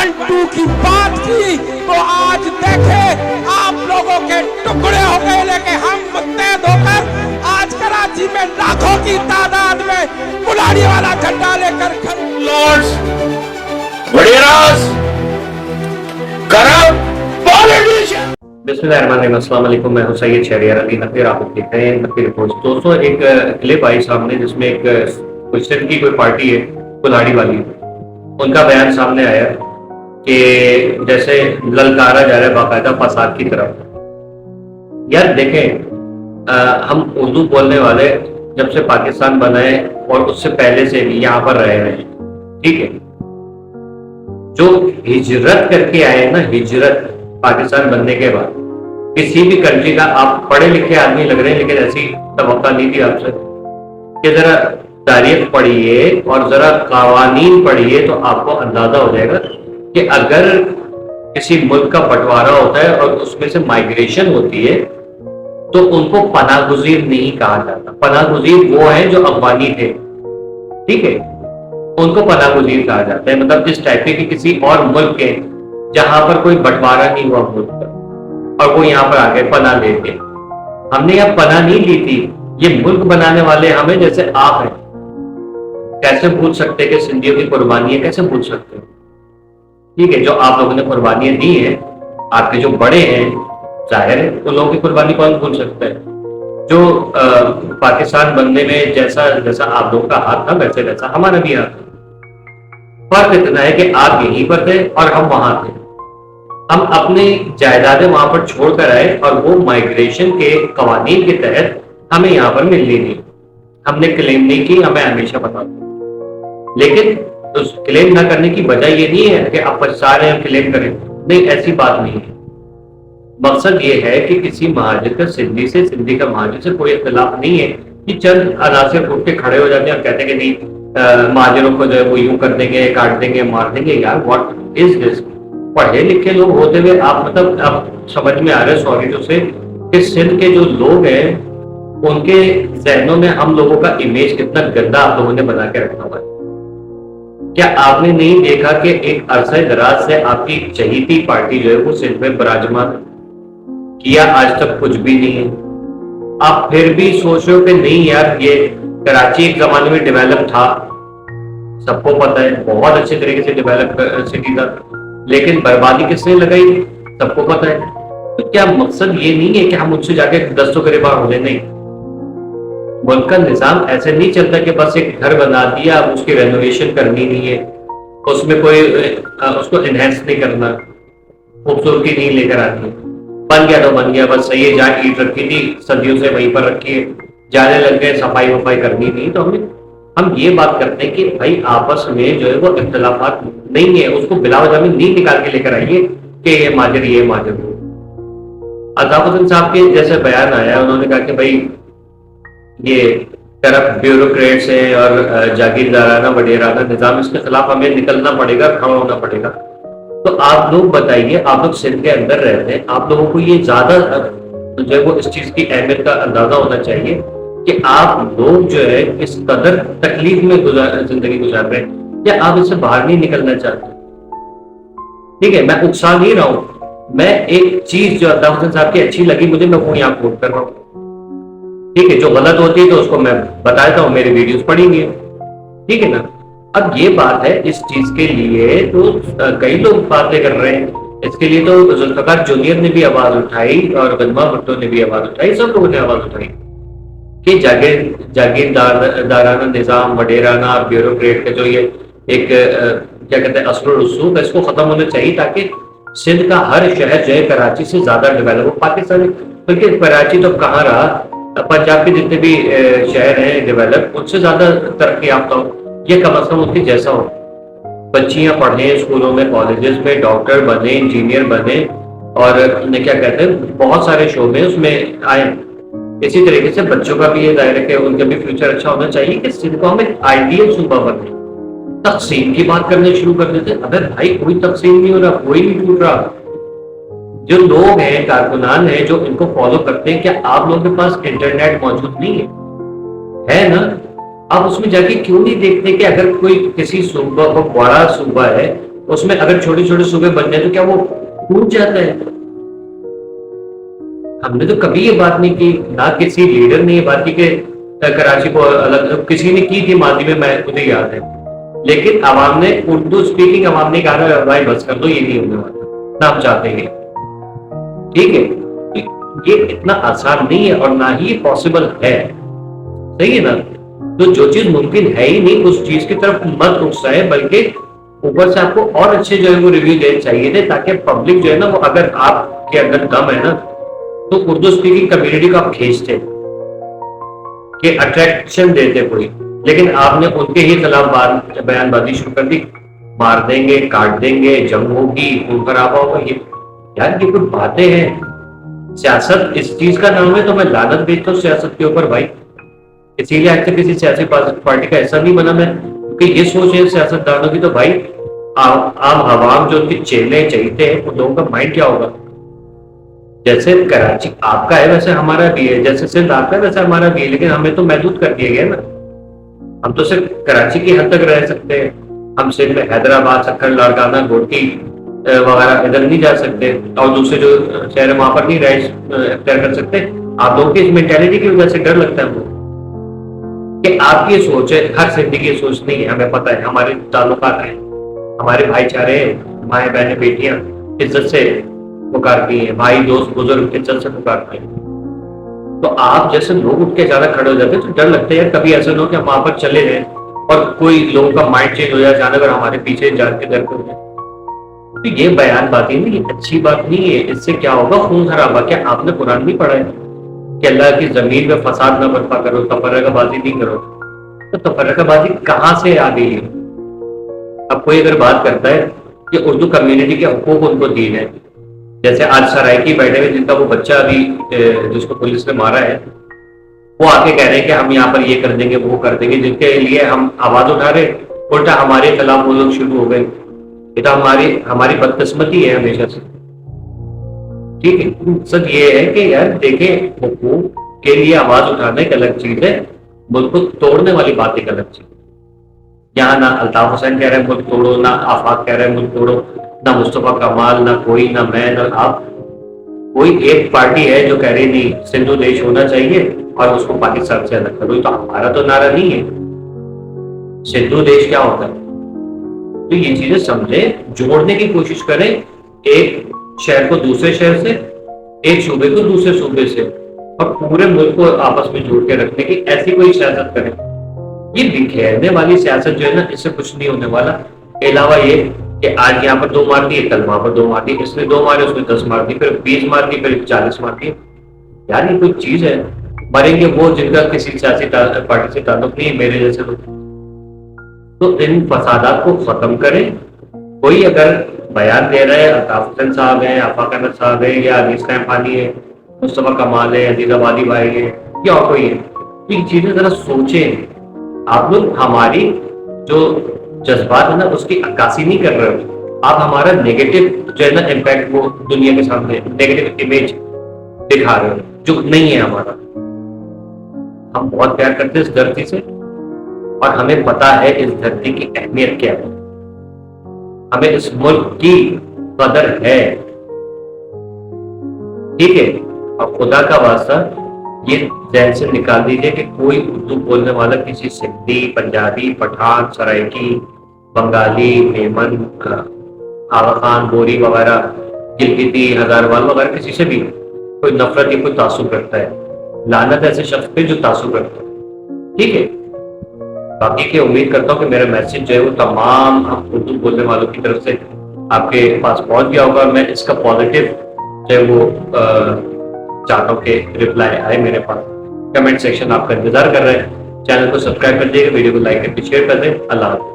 1-2 की बात की तो आज देखे आप लोगों के टुकड़े हो गए, लेकिन हम मुस्तैद होकर आज कराची में लाखों की तादाद में बुलाने वाला झंडा लेकर लॉर्ड्स, वडेरास, करप्ट पॉलिटिशियन। बिस्मिल्लाहिर्रहमानिर्रहीम, अस्सलाम वालेकुम। मैं हूं सैयद शहरियार अली नकवी, आप देख रहे हैं नकवी रिपोर्ट्स। दोस्तों, एक क्लिप आई सामने जिसमें एक क्वेश्चन की कोई पार्टी है कुल्हाड़ी वाली, उनका बयान सामने आया कि जैसे ललकारा जा रहा है बाकायदा फसाद की तरफ। यार देखें, हम उर्दू बोलने वाले जब से पाकिस्तान बना है और उससे पहले से भी यहाँ पर रहे हैं, ठीक है। जो हिजरत करके आए ना, हिजरत पाकिस्तान बनने के बाद, किसी भी कंट्री का, आप पढ़े लिखे आदमी लग रहे हैं लेकिन ऐसी तवक्का नहीं थी आपसे कि जरा तारीख पढ़िए और जरा कवानीन पढ़िए तो आपको अंदाजा हो जाएगा कि अगर किसी मुल्क का बंटवारा होता है और उसमें से माइग्रेशन होती है तो उनको पनाहगुज़ीर नहीं कहा जाता। पनाहगुज़ीर वो है जो अफगानी थे, ठीक है, उनको पनाहगुज़ीर कहा जाता है। मतलब जिस टाइप के किसी और मुल्क के जहां पर कोई बंटवारा नहीं हुआ मुल्क का और वो यहाँ पर आ गए पनाह लेके। हमने यहाँ पनाह नहीं ली थी, ये मुल्क बनाने वाले हमें जैसे आप हैं। कैसे भूल सकते कि सिंधियों की कुर्बानियां, कैसे भूल सकते, ठीक है। जो आप लोगों ने कुर्बानियां दी हैं, आपके जो बड़े हैं, जाहिर है उन लोगों की कुर्बानी कौन भूल सकता है। जो पाकिस्तान बनने में जैसा जैसा आप लोगों का हाथ था वैसे वैसा हमारा भी हाथ था। फर्क इतना है कि आप यहीं पर थे और हम वहां थे। हम अपनी जायदादें वहां पर छोड़कर आए और वो माइग्रेशन के कवानीन के तहत हमें यहाँ पर मिलनी नहीं। हमने क्लेम नहीं की, हमें हमेशा पता था। लेकिन उस क्लेम न करने की वजह ये नहीं है कि आप सारे क्लेम करें, नहीं, ऐसी बात नहीं है। मकसद ये है कि किसी महाजिर का सिंधी से, सिंधी का महाजिर से कोई इख्तिलाफ नहीं है कि चंद अनासिर उठ के खड़े हो जाते हैं और कहते हैं कि नहीं महाजिरों को जो है वो यूं कर देंगे, काट देंगे, मार देंगे। यार व्हाट इज दिस? पढ़े लिखे लोग होते हुए आप, मतलब अब समझ में आ रहा है सॉरी टू से कि सिंध के जो लोग हैं उनके जहनों में हम लोगों का इमेज कितना गंदा आप लोगों ने बना के रखा हुआ है। क्या आपने नहीं देखा कि एक अरसे दराज से आपकी चहीती पार्टी जो है वो सिंध में विराजमान किया, आज तक कुछ भी नहीं है। आप फिर भी सोच रहे हो कि नहीं यार, ये कराची एक जमाने में डेवलप था, सबको पता है, बहुत अच्छे तरीके से डेवलप सिटी था, लेकिन बर्बादी किसने लगाई सबको पता है। तो क्या मकसद ये नहीं है कि हम उनसे जाके दस्तों गिरफ्तार हो जाए? नहीं, मुल्क का निजाम ऐसे नहीं चलता कि बस एक घर बना दिया, अब उसकी रेनोवेशन करनी नहीं है, उसमें कोई उसको एनहेंस नहीं करना, खूबसूरती नहीं लेकर आती। बन गया तो बन गया, बस सही है। जहाँ ईंट रखी थी सदियों से वहीं पर रखी है, जाने लग गए, सफाई वफाई करनी नहीं। तो हम ये बात करते हैं कि भाई आपस में जो है वो इख्तिलाफात नहीं है, उसको बिला वजह में नहीं निकाल के लेकर आइए कि ये माजर ये माजर। अताउद्दीन साहब के जैसे बयान आया, उन्होंने कहा कि भाई ये करप्ट ब्यूरोक्रेट्स हैं और जागीरदाराना वडेराना निजाम, इसके खिलाफ हमें निकलना पड़ेगा, खड़ा होना पड़ेगा। तो आप लोग बताइए, आप लोग सिंध के अंदर रहते हैं, आप लोगों को ये ज्यादा जो है वो इस चीज की अहमियत का अंदाजा होना चाहिए कि आप लोग जो है इस कदर तकलीफ में जिंदगी गुजार रहे हैं, या आप इससे बाहर नहीं निकलना चाहते। ठीक है, मैं उकसा नहीं रहा हूं, मैं एक चीज जो अताउद्दीन साहब की अच्छी लगी मुझे, मैं वो यहाँ कोट कर रहा हूँ। ठीक है, जो गलत होती है तो उसको मैं बताता हूँ, मेरी वीडियोस पढ़ेंगे, ठीक है ना। अब ये बात है, इस चीज के लिए तो कई लोग बातें कर रहे हैं, इसके लिए तो जुल्फकार जूनियर ने भी आवाज उठाई और गनमा भुट्टो ने भी आवाज उठाई, सब लोगों ने आवाज उठाई कि जागीरदाराना निजाम, वडेराना, ब्यूरोक्रेट का जो ये एक क्या कहते हैं असर रसूख, इसको खत्म होना चाहिए ताकि सिंध का हर शहर जो है कराची से ज्यादा डेवलप हो। पाकिस्तान, बल्कि कराची तो कहाँ रहा, पंजाब के जितने भी शहर हैं डेवलप, उनसे ज्यादा तरक्की याफ्ता हो, ये कम अज कम उसके जैसा हो। बच्चियां पढ़े स्कूलों में, कॉलेजेस में, डॉक्टर बने, इंजीनियर बने, और क्या कहते हैं बहुत सारे शोबे उसमें आए। इसी तरीके से बच्चों का भी ये दायरा है कि उनका भी फ्यूचर अच्छा होना चाहिए कि सिंध को हम एक आइडियल सूबा बने। तकसीम की बात करने शुरू कर देते, अगर भाई कोई तकसीम नहीं हो रहा, कोई नहीं टूट रहा। जो लोग हैं, कारकुनान हैं जो इनको फॉलो करते हैं, क्या आप लोगों के पास इंटरनेट मौजूद नहीं है ना? आप उसमें जाके क्यों नहीं देखते कि अगर कोई किसी सूबा को बड़ा सूबा है اس میں اگر چھوٹے چھوٹے صوبے بن جائیں تو کیا وہ ٹوٹ جاتا ہے؟ ہم نے تو کبھی یہ بات نہیں کی، نہ کسی لیڈر نے یہ بات کی کہ کراچی کو الگ، کسی نے کی تھی ماضی میں مجھے یاد ہے، لیکن عوام نے، اردو اسپیکنگ عوام نے کہا بھائی بس کر دو، یہ نہیں ہونے والا، نہ ہم چاہتے ہیں، ٹھیک ہے؟ یہ اتنا آسان نہیں ہے اور نہ ہی پاسبل ہے، صحیح ہے نا؟ تو جو چیز ممکن ہے ہی نہیں اس چیز کی طرف مت اکسائے، بلکہ اوپر سے آپ کو اور اچھے جو ہے وہ ریویو دینے چاہیے تھے، تاکہ پبلک جو ہے نا وہ، اگر آپ کے اندر دم ہے نا تو اردو اسپیکنگ کمیونٹی کو آپ کھینچتے کہ اٹریکشن دیتے کوئی، لیکن آپ نے ان کے ہی خلاف بیان بازی شروع کر دی، مار دیں گے، کاٹ دیں گے، جنگ ہوگی، خون خرابہ ہوگا، یار یہ کوئی باتیں ہیں؟ سیاست اس چیز کا نام ہے، تو میں لعنت بھیجتا ہوں سیاست کے اوپر بھائی، اسی لیے آج تک کسی سیاسی پارٹی کا ایسا نہیں بنا میں، کیونکہ یہ سوچ ہے سیاست دانوں کی، تو بھائی عام عوام جو ان کے چیلے چہیتے ہیں ان لوگوں کا مائنڈ کیا ہوگا؟ جیسے کراچی آپ کا ہے ویسے ہمارا بھی ہے، جیسے سندھ آپ کا ہے ویسے ہمارا بھی ہے، لیکن ہمیں تو محدود کر دیا گیا نا، ہم تو صرف کراچی کی حد تک رہ سکتے ہیں، ہم سندھ میں حیدرآباد، سکھر، لاڑکانہ، گوٹی وغیرہ ادھر نہیں جا سکتے، اور دوسرے جو شہر ہے وہاں پر نہیں رہائش اختیار کر سکتے۔ آپ لوگوں کی اس مینٹیلٹی کی وجہ سے ڈر لگتا ہے ہم کو کہ آپ کی یہ سوچ ہے، ہر سندھی کی یہ سوچ نہیں ہے، ہمیں پتہ ہے، ہمارے تعلقات ہیں، ہمارے بھائی چارے ہیں، مائیں بہنیں بیٹیاں عزت سے پکارتی ہیں، بھائی دوست بزرگ عزت سے پکارتے ہیں، تو آپ جیسے لوگ اٹھ کے زیادہ کھڑے ہو جاتے ہیں تو ڈر لگتا ہے یار کبھی ایسا نہ ہو کہ ہم وہاں پر چلے جائیں اور کوئی لوگوں کا مائنڈ چینج ہو جائے اچانک اور ہمارے پیچھے جان کے در کر جائے۔ تو یہ بیان باتیں نہیں، یہ اچھی بات نہیں ہے، اس سے کیا ہوگا؟ خون خراب۔ کیا آپ نے قرآن نہیں پڑھا ہے کہ اللہ کی زمین میں فساد نہ برپا کرو، تفرقہ بازی نہیں کرو؟ تو تفرقہ بازی کہاں سے آ گئی ہے؟ اب کوئی اگر بات کرتا ہے کہ اردو کمیونٹی کے حقوق ان کو دین ہے، جیسے آج سرائکی بیٹھے ہوئے جن کا وہ بچہ ابھی جس کو پولیس نے مارا ہے، وہ آ کے کہہ رہے ہیں کہ ہم یہاں پر یہ کر دیں گے، وہ کر دیں گے، جن کے لیے ہم آواز اٹھا رہے، الٹا ہمارے خلاف وہ لوگ شروع ہو گئے۔ یہ تو ہماری بدقسمتی ہے ہمیشہ سے، ٹھیک ہے؟ مقصد یہ ہے کہ یار دیکھیں، حقوق کے لیے آواز اٹھانا ایک الگ چیز ہے، ملک کو توڑنے والی بات ایک الگ چیز ہے۔ یہاں نہ الطاف حسین کہہ رہے ہیں ملک توڑو، نہ آفاق کہہ رہے ہیں ملک توڑو، نہ مصطفیٰ کمال، نہ کوئی، نہ میں، نہ آپ، کوئی ایک پارٹی ہے جو کہہ رہی نہیں سندھو دیش ہونا چاہیے اور اس کو پاکستان سے الگ کرو۔ تو ہمارا تو نعرہ نہیں ہے سندھو دیش کیا ہوتا ہے۔ تو یہ چیزیں سمجھیں، جوڑنے کی کوشش کریں، ایک شہر کو دوسرے شہر سے، ایک صوبے کو دوسرے صوبے سے، اور پورے ملک کو آپس میں جوڑ کے رکھنے کی ایسی کوئی سیاست کریں۔ یہ بکھیرنے والی سیاست جو ہے نا، اس سے کچھ نہیں ہونے والا، علاوہ یہ کہ آج یہاں پر 2 مار دی، کل وہاں پر 2 مار دی، اس نے 2 مارے، اس نے 10 مار دی، پھر 20 مار دی، پھر 40 مار دی۔ یار یہ کوئی چیز ہے؟ مریں گے وہ جن کا کسی سیاسی پارٹی سے تعلق نہیں ہے، میرے جیسے لوگ۔ تو ان فسادات کو ختم کریں۔ کوئی اگر بیان دے رہا ہے، الطاف حسین صاحب ہیں، آفاق احمد صاحب ہیں، یا انیس قیمخانی ہے، مصطفیٰ کمال ہے، عزیز آبادی بھائی ہے، یا اور کوئی ہے، یہ چیزیں ذرا سوچیں۔ آپ لوگ ہماری جو جذبات ہے نا اس کی عکاسی نہیں کر رہے ہو، آپ ہمارا نیگیٹو جو ہے نا امپیکٹ وہ دنیا کے سامنے نیگیٹو امیج دکھا رہے ہو جو نہیں ہے ہمارا۔ ہم بہت پیار کرتے ہیں اس دھرتی سے، اور ہمیں پتا ہے اس دھرتی کی اہمیت کیا ہے، ہمیں اس ملک کی قدر ہے، ٹھیک ہے؟ اور خدا کا واسطہ یہ ذہن سے نکال دیجیے کہ کوئی اردو بولنے والا کسی سندھی، پنجابی، پٹھان، سرائکی، بنگالی، میمن، آغا خان، گوری وغیرہ، گلگتی، ہزاروال وغیرہ کسی سے بھی کوئی نفرت یا کوئی تعصب کرتا ہے۔ لعنت ایسے شخص پہ جو تعصب کرتا ہے، ٹھیک ہے؟ باقی کہ امید کرتا ہوں کہ میرا میسج جو ہے وہ تمام اردو بولنے والوں کی طرف سے آپ کے پاس پہنچ گیا ہوگا۔ میں اس کا پازیٹیو جو ہے وہ چاہتا ہوں کہ رپلائی آئے میرے پاس۔ کمنٹ سیکشن آپ کا انتظار کر رہے ہیں۔ چینل کو سبسکرائب کر دیجیے گا، ویڈیو کو لائک کر کے شیئر کر دیں۔ اللہ حافظ۔